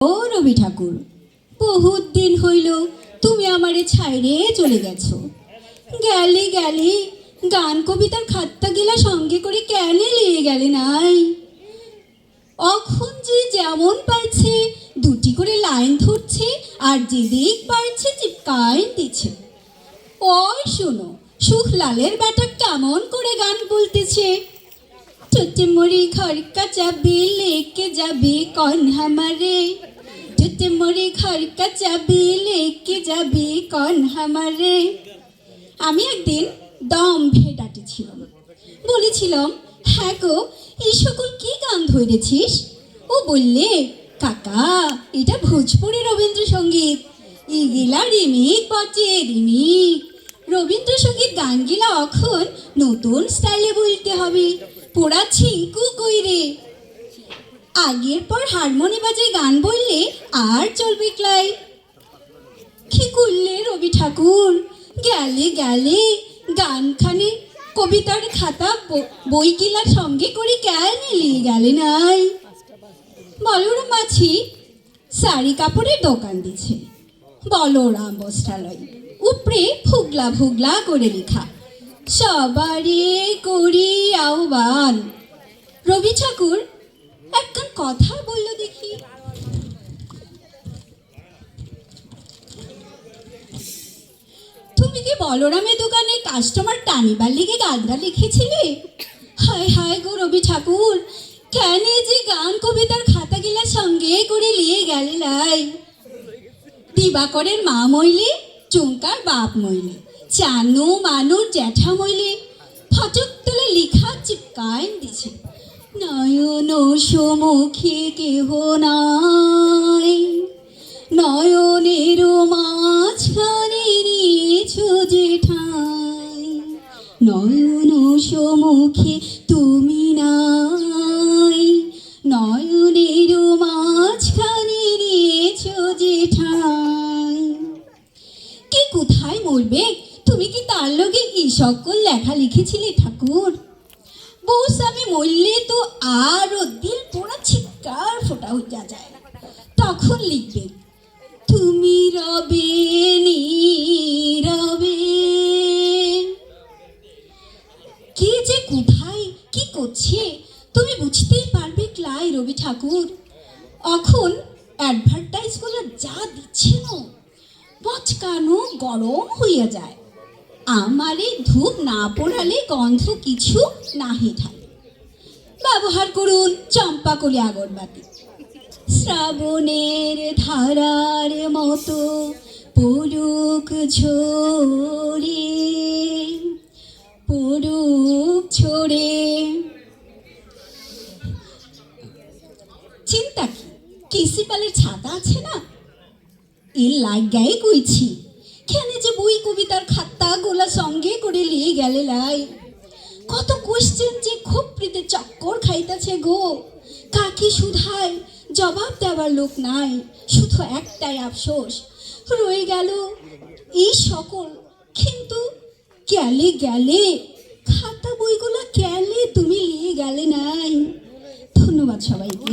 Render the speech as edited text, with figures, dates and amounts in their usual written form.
ও রবি ঠাকুর, বহুত দিন হইল তুমি আমারে ছাইরে চলে গেছো। গেলে গেলে গান কবিতার খাত্তা গেলা সঙ্গে করে কেন লিয়ে গেলে নাই? অখন যে যেমন পারছে দুটি করে লাইন ধরছে আর যেদিক পারছে চিপকাইন দিচ্ছে। ওই শোনো, সুখলালের বেটা কেমন করে গান বলতেছে। ছোটে মরি ঘর का चाबी लेके যাবি कौन हमारे, ছোটে মরি ঘর का चाबी लेके যাবি कौन हमारे। আমি একদিন দম ভেয়ে ডাটেছিলাম, বলেছিলাম হ্যাঁ গো এই সকল কি গান ধরেছিস? ও বললে কাকা এটা ভোজপুরি রবীন্দ্রসঙ্গীত, ইগিলা রিমিক বটে রিমিক। রবীন্দ্রসঙ্গীত গানগিলা এখন নতুন স্টাইলে বলতে হবে, পোড়া ছিঙ্কু কইরে। আগের পর হারমোনি বাজায় গান বললে আর চলবে ক্লাই। কি করলে রবি ঠাকুর, গেলে গেলে গানখানে কবিতার খাতা বইকিলার সঙ্গে করে কেন নিয়ে গেলে নাই? বলরাম মাছি শাড়ি কাপড়ের দোকান দিছে, বলরাম বস্ত্রালয়, উপরে ফুগলা ফুগলা করে লেখা সবারে করি আহ্বান। রবি ঠাকুর একখান কথা বলল দেখি। তুমি কি বলরামের দোকানে কাস্টমার টানিবার লিগে গানটা লিখেছিলে? হায় হায় গো রবি ঠাকুর, কেন যে গান কবিতার খাতা গিলা সঙ্গে করে নিয়ে গেলে লাই? দিবাকরের মা মইলে, চুমকার বাপ মইলে, চানু মানুর জ্যাঠা মইলে ফটক তুলে লিখা চিপকাইন দিছে নয়ন সমুখে কেহ নাই, নয়নের মাঝখানে নিয়েছো যে ঠাই, নয়ন সমুখে তুমি নাই, নয়নের মাঝখানে নিয়েছো যে ঠাই। কে কোথায় মরবে, তুমি কি তার লগে এই সকল লেখা লিখেছিলে ঠাকুর? বউ স্বামী মরলে তো আরো দিল পোড়া ছিটকার ফোটা হইয়া যায়, তখন লিখবে তুমি রবে নীরবে। কে যে কোথায় কি করছে তুমি বুঝতেই পারবে ক্লাই রবি ঠাকুর। এখন অ্যাডভার্টাইজ গুলো যা দিচ্ছে না, পচকানো গরম হইয়া যায়। আমারে ধূপ না পোড়ালে গন্ধ কিছু নাহি ঠাই। ব্যবহার করুন চম্পাকলি আগরবাতি, শ্রাবণের ধারার মতো পড়ুক ঝরে, পড়ুক ঝরে। চিন্তা কি কিসিপালের ছাতা আছে না, এর লাগাই কইছি কেন যে বই কবিতার খাতা গোলা সঙ্গে করে নিয়ে গেলে লাই। কত কোশ্চেন যে খোপড়িতে চক্কর খাইতেছে গো, কাকে শুধায় জবাব দেওয়ার লোক নাই। শুধু একটাই আফসোস রয়ে গেল এই সকল, কিন্তু গেলে গেলে খাতা বইগুলা গেলে তুমি নিয়ে গেলে নাই। ধন্যবাদ সবাইকে।